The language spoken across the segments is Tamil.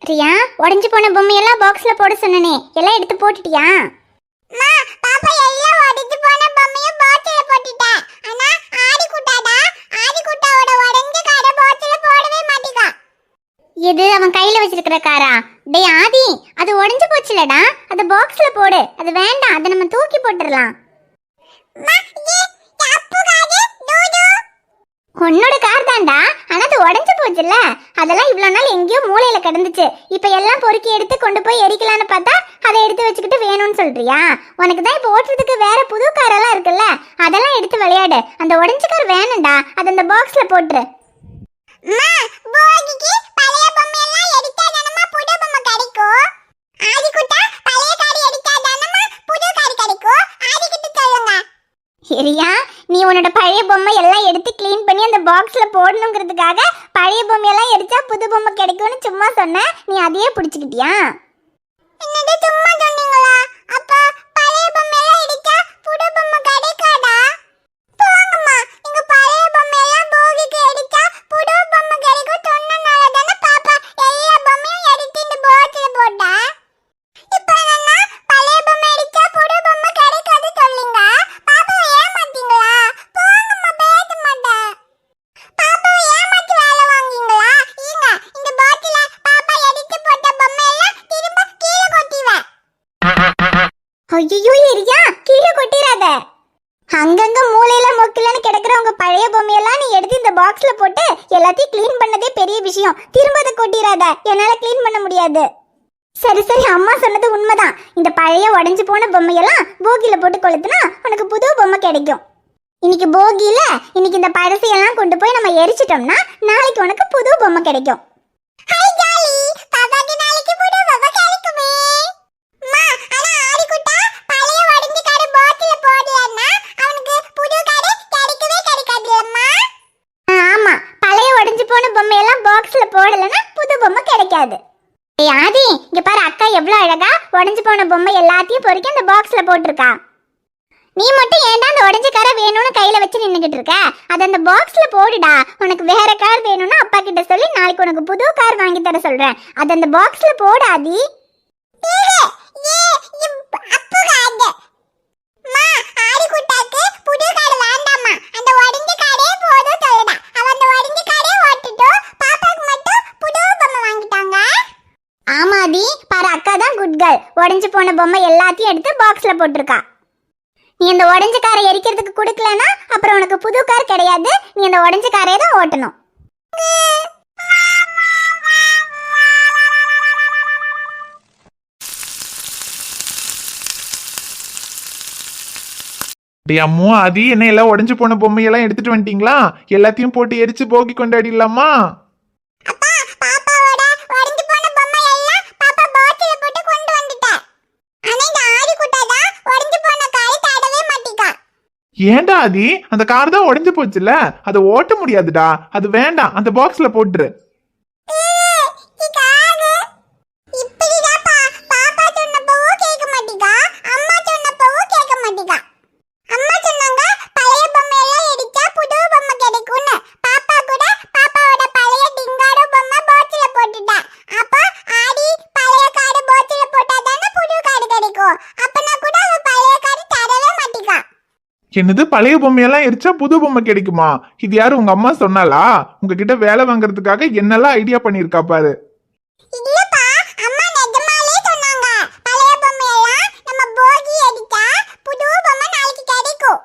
ரியா, உடைஞ்சு போன பொம்மையெல்லாம் பாக்ஸ்ல போட சொன்னனே, எல்லாம் எடுத்து போட்டுட்டியா? மா, பாப்பா எல்லாம் உடைஞ்சு போன பொம்மைய பாக்ஸ்ல போட்டுட்டேன். ஆனா ஆடி குட்டாடா, ஆடி குட்டாவோட உடைஞ்ச காரை பாக்ஸ்ல போடவே மாட்டீங்க. எது அவன் கையில வச்சிருக்கிற காரா? டேய் ஆதி, அது உடைஞ்சு போச்சுலடா, அது பாக்ஸ்ல போடு. அது வேண்டாம், அதை நம்ம தூக்கி போட்டுறலாம். மா, இது அப்பு காரு டூடு. உன்னோட கார் தான்டா, ஆனா அது உடைஞ்சு போச்சுல்ல. அதெல்லாம் இவ்வளவு நாள் எங்கேயோ மூலையில கிடந்துச்சு. இப்ப எல்லாம் பொறுக்கி எடுத்து கொண்டு போய் எரிக்கலான்னு பார்த்தா அதை எடுத்து வச்சுக்கிட்டு வேணும்னு சொல்றியா? உனக்கு தான் இப்ப ஓட்டுறதுக்கு வேற புது காரெல்லாம் இருக்குல்ல, அதெல்லாம் எடுத்து விளையாடு. அந்த உடைஞ்ச கார் வேணும்டா, அதை அந்த பாக்ஸ்ல போட்டுரு. மா, போகிக்கு பழைய பொம்மை எல்லாம் எடுத்தா தானமா புது பொம்மை கிடைக்கும். ஆதி குட்டா பழைய கார் எடுத்தா தானமா புது கார் கிடைக்கும். ஆதி கிட்ட சொல்லுங்க. சரியா, நீ உன்னோட பழைய பொம்மை எல்லாம் எடுத்து க்ளீன் பண்ணி அந்த பாக்ஸ்ல போடணுங்கிறதுக்காக பழைய பொம்மையெல்லாம் எடுத்தா புது பொம்மை கிடைக்கும்னு சும்மா சொன்ன, நீ அதையே பிடிச்சிக்கிட்டியா? என்னது சும்மா சொன்னீங்களா? அப்ப பழைய பொம்மை எல்லாம் எடுத்தா புது பொம்மை கிடைக்காதா? போங்கம்மா, நீங்க பழைய பொம்மை எல்லாம் போகிக்கு எடுத்தா புது பொம்மை கிடைக்கும் சொன்னனால தானே பாப்பா எல்லா பொம்மையும் எடுத்து இந்த பாக்ஸ்ல போட்டா. இப்போ என்னன்னா பழைய பொம்மை எடுத்தா புது பொம்மை கிடைக்காது சொல்லுங்க. பாப்பா ஏமாத்தீங்களா? போங்கம்மா, பேச மாட்டேன். பாப்பா ஏமாத்தி வேலை வாங்குவீங்களா? ஈங்க இந்த பாக்ஸ்ல பாப்பா எடுத்து போட்ட பொம்மை எல்லாம் திரும்ப கீழே கொட்டிடுவேன். ஐயோ எரியா, கீழே கொட்டிராத. அங்கங்க மூலையில மொக்கிலன்னு கிடக்குற உங்க பழைய பொம்மையெல்லாம் நீ எடுத்து இந்த பாக்ஸ்ல போட்டு எல்லாத்தையும் க்ளீன் பண்ணதே பெரிய விஷயம். திரும்ப அதை கொட்டிராத, என்னால க்ளீன் பண்ண முடியாது. சரி சரி, அம்மா சொன்னது உண்மைதான். இந்த பழைய உடைஞ்சு போன பொம்மையெல்லாம் போகியில போட்டு கொளுத்துனா உனக்கு புது பொம்மை கிடைக்கும். இன்னைக்கு போகியில இன்னைக்கு இந்த பழசையெல்லாம் கொண்டு போய் நம்ம எரிச்சிட்டோம்னா நாளைக்கு உனக்கு புது பொம்மை கிடைக்கும். ஹை ஜாலி, பாப்பாக்கு நாளைக்கு புது பொம்மை கிடைக்குமே. அம்மா, ஆனா ஆடி குட்டா பழைய உடைஞ்ச காரை பாக்ஸ்ல போடலன்னா அவனுக்கு புது காரை கிடைக்கவே கிடைக்காதுல்லம்மா. ஆமா, பழைய உடைஞ்சு போன பொம்மையெல்லாம் பாக்ஸ்ல போடலன்னா புது பொம்மை கிடைக்காது. ஏய் ஆதி, இங்க பாரு, அக்கா எவ்வளவு அழகா உடைஞ்சு போன பொம்மை எல்லாத்தையும் பொறுக்கி அந்த பாக்ஸ்ல போட்டிருக்கா. நீ மட்டும் ஏன்டா அந்த உடைஞ்ச காரை வேணும்னு கையில வச்சு நின்னுகிட்டு இருக்க? அதை அந்த பாக்ஸ்ல போடுடா. உனக்கு வேற கார் வேணும்னா அப்பா கிட்ட சொல்லி நாளைக்கு உனக்கு புது கார் வாங்கி தர சொல்றேன். அதை அந்த பாக்ஸ்ல போடு ஆதி. அப்பு காரு. அம்மா, ஆடி குட்டாக்கு புது கார் வேண்டாமா, அந்த உடைஞ்ச காரே போதும் சொல்லுடா. அவன் அந்த உடைஞ்ச காரே ஓட்டிட்டு பாப்பாக்கு மட்டும் புது பொம்மை வாங்கிட்டாங்க. ஆமா ஆதி, பாரு, அக்கா தான் குட் கேர்ள். உடைஞ்சு போன பொம்மை எல்லாத்தையும் எடுத்து பாக்ஸ்ல போட்டிருக்கா. நீ அந்த உடைஞ்ச காரை எரிக்கிறதுக்கு கொடுக்கலனா அப்புறம் உனக்கு புது கார் கிடையாது. நீ அந்த உடைஞ்ச காரையே தான் ஓட்டணும். டே அம்மோ, அது என்ன எல்லாம் உடஞ்சு போன பொம்மையெல்லாம் எடுத்துட்டு வந்துட்டீங்களா? எல்லாத்தையும் போட்டு எரிச்சு போகி கொண்டாடிடலாமா? அப்பா, பாப்பாவோட உடைஞ்சு போன பொம்மை எல்லாம் பாப்பா பாக்ஸ்ல போட்டு கொண்டு வந்துட்டேன். ஆனா இந்த ஆடி குட்டா தான் உடைஞ்சு போன காரை தடவே மாட்டீங்க. ஏன்டா ஆதி, அந்த கார் தான் உடஞ்சு போச்சுல, அதை ஓட்ட முடியாதுடா. அது வேண்டாம், அந்த பாக்ஸ்ல போட்டுரு. இப்படிதாப்பா பாப்பா சொன்னப்பவும் கேட்க மாட்டீங்க, அம்மா சொன்னப்பவும் கேட்க மாட்டீங்க. அம்மா சொன்னாங்க பழைய பொம்மை எல்லாம் எடுத்தா புது பொம்மை கிடைக்கும்னு. பாப்பா கூட பாப்பாவோட பழைய டிங்காரோ பொம்மை பாக்ஸ்ல போட்டுட்டா. அப்ப ஆடி பழைய கார்டு பாக்ஸ்ல போட்டா தானே புது கார்டு கிடைக்கும். அப்பனா கூட அவ பழைய கார்டு தரவே மாட்டீங்க. என்னது, பழைய பொம்மையெல்லாம் எரிச்சா புது பொம்மை கிடைக்குமா? இது யாரு, உங்க அம்மா சொன்னாலா? உங்ககிட்ட வேலை வாங்குறதுக்காக என்னெல்லாம் ஐடியா பண்ணிருக்கா பாரு. இல்லப்பா, அம்மா நிஜமாலே சொன்னாங்க பழைய பொம்மை எல்லாம் நம்ம போகி எடுத்தா புது பொம்மை நாளைக்கு கிடைக்கும்.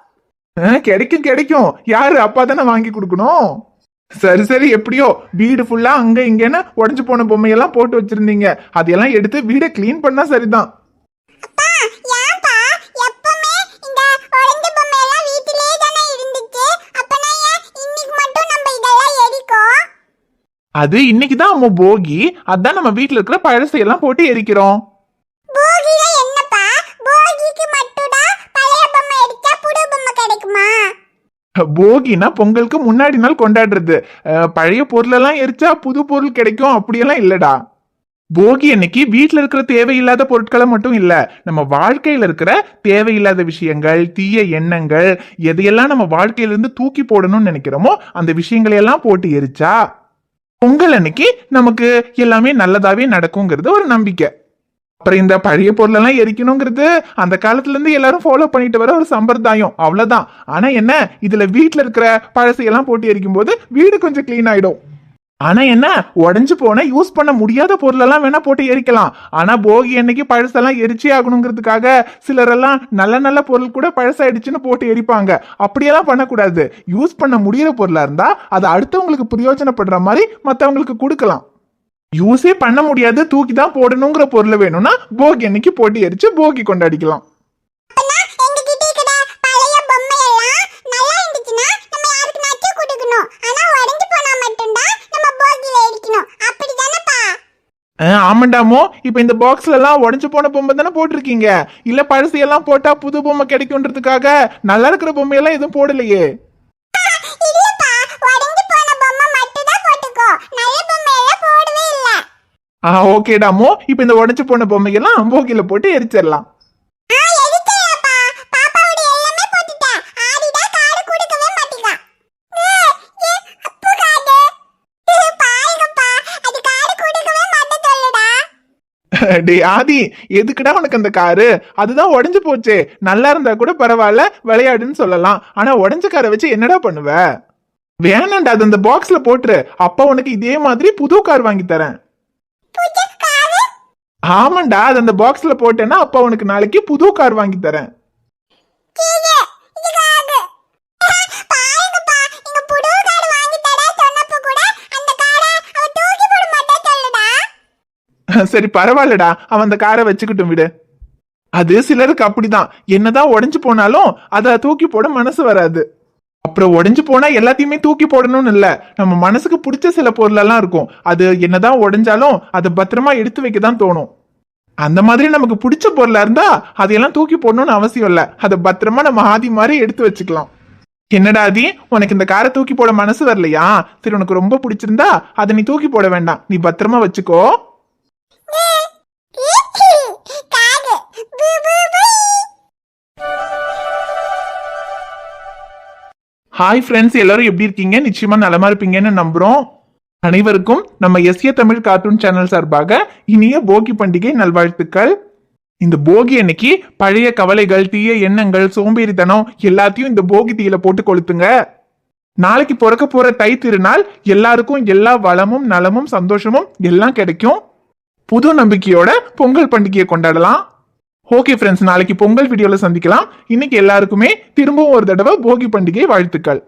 கிடைக்கும் கிடைக்கும், யாரு, அப்பா தானே வாங்கி கொடுக்கணும். சரி சரி, எப்படியோ வீடு ஃபுல்லா அங்க இங்கன்னு உடஞ்சு போன பொம்மையெல்லாம் போட்டு வச்சிருந்தீங்க. அதையெல்லாம் எடுத்து வீடை கிளீன் பண்ணா சரிதான். அப்பா, ஏன்பா எப்பவுமே இந்த உடைஞ்ச பொம்மை எல்லாம் வீட்டிலேயே தானே இருந்துச்சு? அப்பனா ஏன் இன்னைக்கு மட்டும் நம்ம இதெல்லாம் எரிக்கோம்? அது இன்னைக்குதான் அம்மா போகி, அதான் நம்ம வீட்டுல இருக்கிற பழசையெல்லாம் போட்டு எரிக்கிறோம். போகில என்னப்பா, போகிக்கு மட்டும்தான் பழைய பொம்மை எடுத்தா புது பொம்மை கிடைக்குமா? போகினா பொங்கலுக்கு முன்னாடி நாள் கொண்டாடுறது. பழைய பொருளெல்லாம் எரிச்சா புது பொருள் கிடைக்கும் அப்படியெல்லாம் இல்லடா. போகி அன்னைக்கு வீட்டுல இருக்கிற தேவையில்லாத பொருட்களை மட்டும் இல்ல, நம்ம வாழ்க்கையில இருக்கிற தேவையில்லாத விஷயங்கள், தீய எண்ணங்கள், எதையெல்லாம் நம்ம வாழ்க்கையில இருந்து தூக்கி போடணும்னு நினைக்கிறோமோ அந்த விஷயங்களை எல்லாம் போட்டு எரிச்சா பொங்கல் அன்னைக்கு நமக்கு எல்லாமே நல்லதாவே நடக்குங்கிறது ஒரு நம்பிக்கை. அப்புறம் இந்த பழைய பொருளெல்லாம் எரிக்கணுங்கிறது அந்த காலத்துல இருந்து எல்லாரும் ஃபாலோ பண்ணிட்டு வர ஒரு சம்பிரதாயம், அவ்வளவுதான். ஆனா என்ன, இதுல வீட்டுல இருக்கிற பழசையெல்லாம் போட்டு எரிக்கும் போது வீடு கொஞ்சம் கிளீன் ஆயிடும். ஆனா என்ன, உடஞ்சு போன யூஸ் பண்ண முடியாத பொருளெல்லாம் வேணா போட்டு எரிக்கலாம். ஆனா போகி அன்னைக்கு பழசெல்லாம் எரிச்சே ஆகணுங்கிறதுக்காக சிலரெல்லாம் நல்ல நல்ல பொருள் கூட பழசாயிடுச்சுன்னு போட்டு எரிப்பாங்க. அப்படியெல்லாம் பண்ணக்கூடாது. யூஸ் பண்ண முடியிற பொருளா இருந்தா அதை அடுத்தவங்களுக்கு பிரயோஜனப்படுற மாதிரி மற்றவங்களுக்கு கொடுக்கலாம். யூஸே பண்ண முடியாது, தூக்கி தான் போடணுங்கிற பொருள் வேணும்னா போகி அன்னைக்கு போட்டு எரிச்சு போகி கொண்டாடிக்கலாம். அப்பனா எங்ககிட்ட இருக்கிற பழைய பொம்மை எல்லாம் நல்லா இருந்துச்சுன்னா நம்ம யாருக்குனாச்சும் கொடுக்கணும். ஆனா உடைஞ்சு போனா மட்டும்தான் நம்ம போகில எரிக்கணும். அப்படிதானப்பா? ஆமாண்டாமோ, இப்ப இந்த பாக்ஸ்ல எல்லாம் உடஞ்சு போன பொம்மை தானே போட்டிருக்கீங்க. இல்ல பழசையெல்லாம் போட்டா புது பொம்மை கிடைக்கும்ன்றதுக்காக நல்லா இருக்கிற பொம்மையெல்லாம் எதுவும் போடலையே. இல்லப்பா, உடைஞ்சு போன பொம்மை மட்டும் தான் போட்டுக்கோ. நல்ல பொம்மை எல்லாம் போடவே இல்ல. ஓகேடாமோ, இப்ப இந்த உடஞ்சு போன பொம்மையெல்லாம் போகில போட்டு எரிச்சிடலாம். எரிச்சேப்பா, பாப்பாவோட எல்லாமே போட்டுட்டேன். ஆடிடா காடு கொடுக்கவே மாட்டீங்க. அப்பு காடு. பாருங்கப்பா, அது காடு கொடுக்கவே மாட்டே சொல்லுடா. டே ஆதி, எதுக்குடா உனக்கு அந்த காரு? அதுதான் உடஞ்சு போச்சே. நல்லா இருந்தா கூட பரவாயில்ல, விளையாடுன்னு சொல்லலாம். ஆனா உடஞ்ச காரை வச்சு என்னடா பண்ணுவ? வேணாண்டா, அது அந்த பாக்ஸ்ல போட்டுரு. அப்பா உனக்கு இதே மாதிரி புது கார் வாங்கி தரேன். புது காரு? ஆமாண்டா, அது அந்த பாக்ஸ்ல போட்டேன்னா அப்பா உனக்கு நாளைக்கு புது கார் வாங்கி தரேன். கீழே, இது காடு. பாருங்கப்பா, இங்க புது காடு வாங்கி தர சொன்னப்ப கூட அந்த காரை அவ தூக்கி போட மாட்டே சொல்லுடா. சரி பரவாயில்லடா, அவன் அந்த காரை வச்சுக்கிட்டும் விடு. அது சிலருக்கு அப்படிதான், என்னதான் உடைஞ்சு போனாலும் அதை தூக்கி போட மனசு வராது. அப்புறம் உடைஞ்சு போனா எல்லாத்தையுமே தூக்கி போடணும்னு இல்ல, நம்ம மனசுக்கு பிடிச்ச சில பொருளெல்லாம் இருக்கும். அது என்னதான் உடைஞ்சாலும் அதை பத்திரமா எடுத்து வைக்க தான் தோணும். அந்த மாதிரி நமக்கு பிடிச்ச பொருளா இருந்தா அதையெல்லாம் தூக்கி போடணும்னு அவசியம் இல்ல, அதை பத்திரமா நம்ம ஆதி மாதிரி எடுத்து வச்சுக்கலாம். என்னடா ஆதி, உனக்கு இந்த காரை தூக்கி போட மனசு வரலையா? சரி, உனக்கு ரொம்ப பிடிச்சிருந்தா அதை நீ தூக்கி போட வேண்டாம், நீ பத்திரமா வச்சுக்கோ. காடு. பூ பூ பூ. ஹாய் ஃப்ரெண்ட்ஸ், எல்லாரும் எப்படி இருக்கீங்க? நிச்சயமா நலமா இருப்பீங்கன்னு நம்புறோம். அனைவருக்கும் நம்ம எஸ்ஏ தமிழ் கார்ட்டூன் சேனல் சார்பாக இனிய போகி பண்டிகை நல்வாழ்த்துக்கள். இந்த போகி அன்னைக்கு பழைய கவலைகள், தீய எண்ணங்கள், சோம்பேறித்தனம் எல்லாத்தையும் இந்த போகி தீயில போட்டு கொளுத்துங்க. நாளைக்கு பிறக்க போற தை திருநாள் எல்லாருக்கும் எல்லா வளமும் நலமும் சந்தோஷமும் எல்லாம் கிடைக்கும். புது நம்பிக்கையோட பொங்கல் பண்டிகையை கொண்டாடலாம். ஓகே ஃப்ரெண்ட்ஸ், நாளைக்கு பொங்கல் வீடியோல சந்திக்கலாம். இன்னைக்கு எல்லாருக்குமே திரும்பவும் ஒரு தடவை போகி பண்டிகை வாழ்த்துக்கள்.